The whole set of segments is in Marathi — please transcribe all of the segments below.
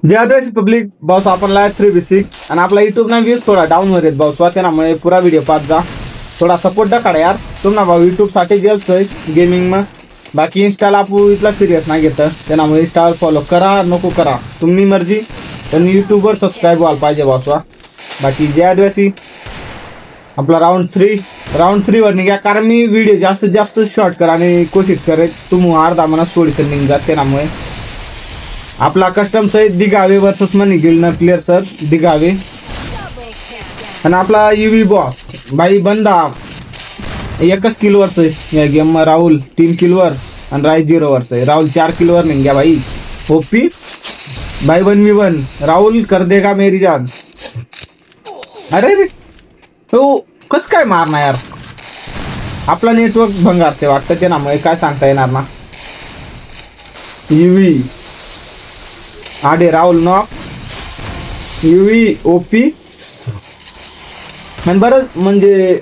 जे आदिवासी पब्लिक बॉस आपण लाईव्ह 3v6 आणि आपला युट्यूब ना व्ह्यूज थोडा डाऊन वर येत बॉस त्यामुळे पुरा व्हिडिओ पाहत जा थोडा सपोर्ट दा काढा यार तुम्हाला भाऊ युट्यूब साठी जेलसय गेमिंग में बाकी इंस्टाला आपण इतला सिरियस नाही घेत त्यामुळे इंस्टावर फॉलो करा नको करा तुम्ही मर्जी पण यूट्यूबवर सबस्क्राईब व्हायला पाहिजे बॉस बाकी जे आदिवासी आपला राउंड 3 वर निघा कारण मी व्हिडिओ जास्तीत जास्त शॉर्ट करा आणि कोशिश करेल तुम्ही अर्धा मनात सोडीस निघ जात त्यामुळे आपला कस्टम सहित दिघावे वर्सेस मनी गिल्डनर प्लेयर सर दिघावे आणि आपला यूवी बॉस भाई बंदा एकच किलवर या गेम में राहुल 3 किलवर आणि राय 0 वर राहुल 4 किलवर नहीं गया भाई ओपी भाई 1v1 राहुल कर देगा मेरी जान अरे रे तो कस काय मारना यार आपला नेटवर्क भंगार से वाटतं त्यामुळे काय सांगता येणार ना यूवी आडे राहुल नॉक यूवी ओपी आणि बरंच म्हणजे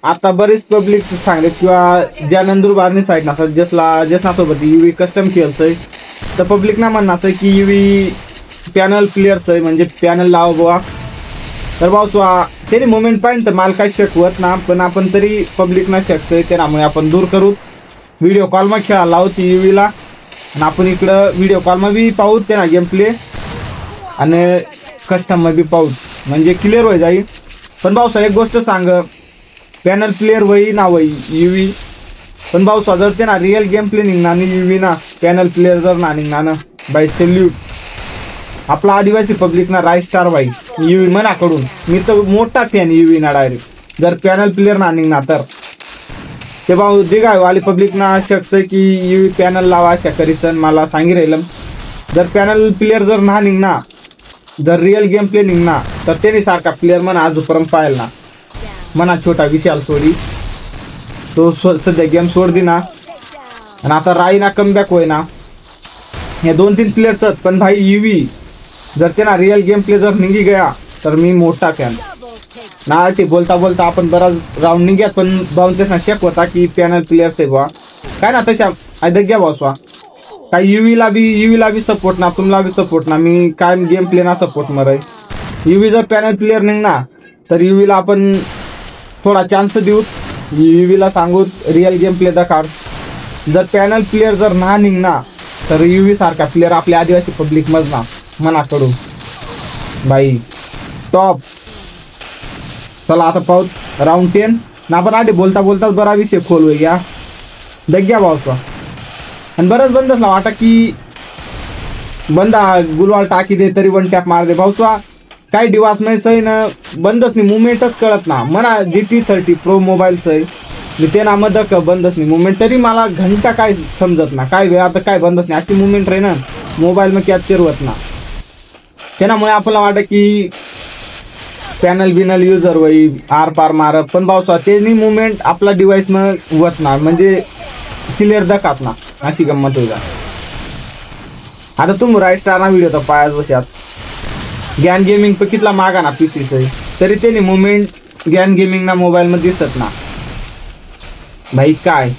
आता बरेच पब्लिक सांगले किंवा ज्या नंदुरबारनी साईड ना जसना सोबत यूवी कस्टम खेळतोय तर पब्लिक ना म्हणणार की यूवी पॅनल प्लेयर्स आहे म्हणजे पॅनल लाव बुवा तर भाऊ तरी मोमेंट पाहिजे तर मला काही शकवत ना पण आपण तरी पब्लिक ना शकतोय त्यामुळे आपण दूर करू व्हिडिओ कॉल मध्ये खेळायला लावतो यूवीला आणि आपण इकडं व्हिडिओ कॉल मध्ये बी पाहू त्यांना गेम प्ले आणि कस्टम मध्ये बी पाहू म्हणजे क्लिअर होई जाईल पण भाऊ एक गोष्ट सांग पॅनल प्लेयर वही ना वही यूवी पण भाऊ जर ते ना रिअल गेम प्ले निघणार आणि यूवी ना पॅनल प्लेयर जर ना निघणार ना बाय सेल्यूट आपला आदिवासी पब्लिक ना राय स्टार बाई यूवी मनाकडून मी तर मोठा फॅन यूवी ना डायरेक्ट जर पॅनल प्लेयर ना निघणार तर ते भाऊ दिघावे वाली पब्लिक ना शकस की यूवी पॅनल लावा अशा करीसन मला सांगी राहिलं जर पॅनल प्लेयर जर ना निघणार जर रिअल गेम प्ले निघणार तर त्याने सारखा प्लेयर म्हणा आजपर्यंत पाहिल ना म्हणा छोटा विशाल सोडी तो सध्या गेम सोड दे ना आणि आता राई ना कमबॅक होय ना हे 2-3 प्लेयर्स आहेत पण भाई यूवी जर त्यांना रिअल गेम प्ले जर निघी गया तर मी मोठा फॅन ना ते बोलता बोलता आपण बराच राऊंड निघ्यात पण भाऊन तेच ना शेक होता की पॅनल प्लेयर्स आहे बा काय ना तशा ऐक घ्या बॉसवा काय यूवीला बी सपोर्ट ना तुम्हाला बी सपोर्ट ना मी काय गेम प्ले ना सपोर्ट मराय यूवी जर पॅनल प्लेयर निघणार तर यूवीला आपण थोडा चान्स देऊ यूवीला सांगू रिअल गेम प्ले दाखव जर पॅनल प्लेयर जर ना निघणार तर यूवी सारखा प्लेयर आपल्या आदिवासी पब्लिक मधना मनाकडून भाई टॉप चला आता पाहू राउंड 10 ना आपण आधी बोलता बोलताच बरा विषय खोल होई या दग्या भाऊचा आणि बरंच बंदच वाटा की बंदा गुलवाल टाकी दे तरी वन टॅप मार दे भाऊचा काही डिवास नाही सही ना बंदच नाही मुवमेंटच कळत ना म्हणा GT30 प्रो मोबाईल सही ते ना मदक बंदच नाही मुवमेंट तरी मला घंटा काय समजत ना काय वेळ आता काय बंदच नाही अशी मुवमेंट राही ना मोबाईल में कॅप्चर होत ना त्यामुळे आपल्याला वाटतं की पॅनल बिनल युजर वही आर पार मार पण भाऊ ते मुवमेंट आपला डिवाइस में होत ना म्हणजे क्लिअर दाखवत ना अशी गंमत होईल आता तुम्ही राय स्टार ना व्हिडिओ तर पायाच बसयात ज्ञान गेमिंग पे कितला मागा ना पीसी से तरी त्याने मुवमेंट ज्ञान गेमिंग ना मोबाईल मध्ये दिसत ना भाई काय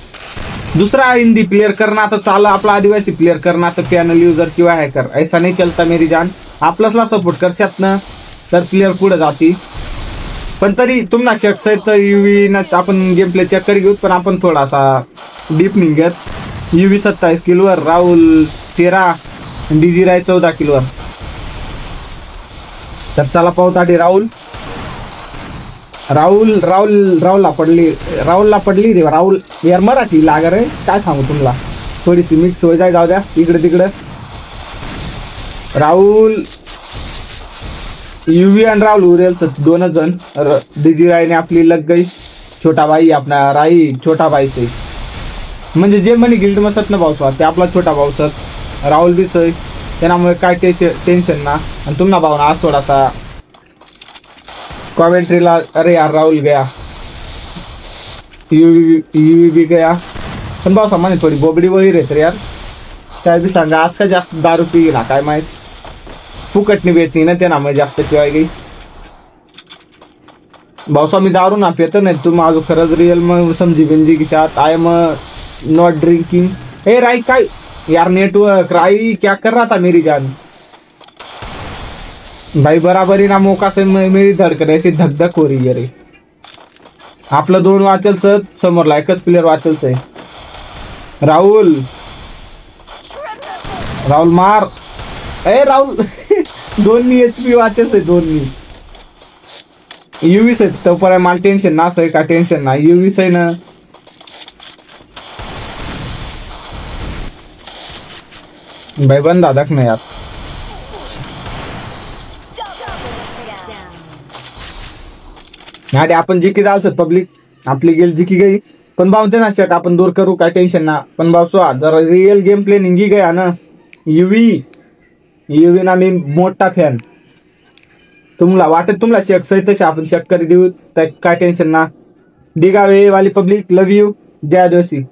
दूसरा हिंदी प्लेयर करना तो चाल आपला आदिवासी प्लेयर करना तो पॅनल युजर किंवा हॅकर ऐसा नहीं चलता मेरी जान आपल्याला सपोर्ट करशात ना तर प्लेयर पुढे जाती पण तरी तुम्हाला शक्स आहे तर यूवी ना आपण गेम प्ले चेक करी घेऊ पण आपण थोडासा डीप निघत यूवी 27 किलोवर राहुल 13 डीजी राय 14 किलोवर तर चला पाहू आधी राहुलला पडली रे राहुल यार मराठी लागर आहे काय सांगू तुम्हाला थोडीशी मिक्स हो जाय जाऊ द्या इकडे तिकडे राहुल यूवी आणि राहुल उरेल दोनच जण डीजी रायने आपली लग गई छोटा भाई आपला राई छोटा भाई से म्हणजे जे मनी गिल्ड मसत ना भाऊ ते आपला छोटा भाऊ सर राहुल बी सर त्यामुळे काय टेन्शन ना आणि तुम्हाला भाऊ ना आज थोडासा कॉमेंट्रीला अरे यार राहुल गया यूवी भी गया पण भाऊ सामान्य थोडी बोबडी वही रे तर यार काय बी सांगा आज का जास्त दारू पी ना काय माहित फुकटनी भेटणी ना त्यामुळे जास्त पिवाय गई भाऊसा मी दारू ना पितो नाही तू माझं खरंच रिअल मग समजी बिंजी की साथ आई एम नॉट ड्रिंकिंग ए राई काय यार नेटवर्क राई क्या कर रहा था मेरी जान भाई बराबरी ना मौका से मेरी धडकन अशी धकधक हो रही है रे. आपलं 2 वाचलचं समोरला एकच प्लेअर वाचलचं आहे. राहुल राहुल मार. ए राहुल 2 HP वाचलच आहे 2. युवी से तो पर मला टेन्शन ना आहे का टेन्शन ना युवी से ना. भाई बंदा धक ना यार. नाही आपण जिकी जाल पब्लिक आपली गेल जिकी गई पण भावते ना शेट आपण दूर करू काय टेन्शन ना पण भाऊ स्वा जर रिअल गेम प्ले निघी गया ना युवी ना मी मोठा फॅन. तुम्हाला वाटत तुम्हाला शेक सहित तसे आपण चेक करी देऊ काय टेन्शन ना. दिगावे वाली पब्लिक लव यू. जय आदिवासी.